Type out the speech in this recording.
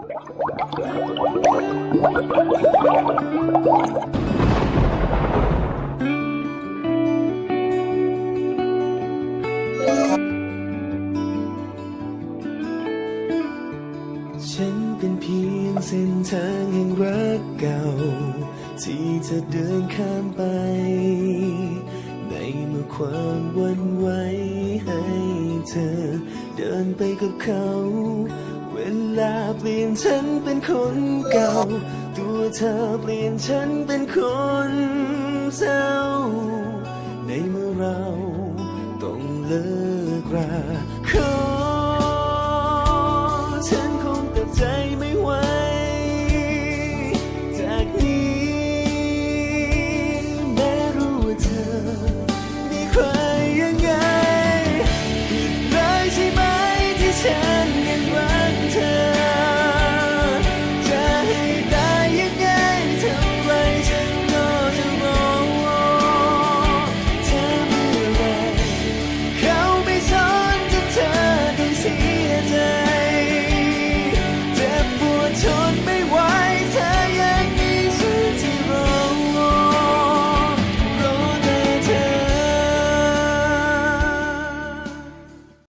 ฉันเป็นเพียงเส้นทางแห่งรักเก่าที่จะเดินข้ามไปในเมื่อความหวั่นไหวให้เธอเดินไปกับเขาเวลาเปลี่ยนฉันเป็นคนเก่าตัวเธอเปลี่ยนฉันเป็นคนเศร้าในเมื่อเราต้องเลิกราขอ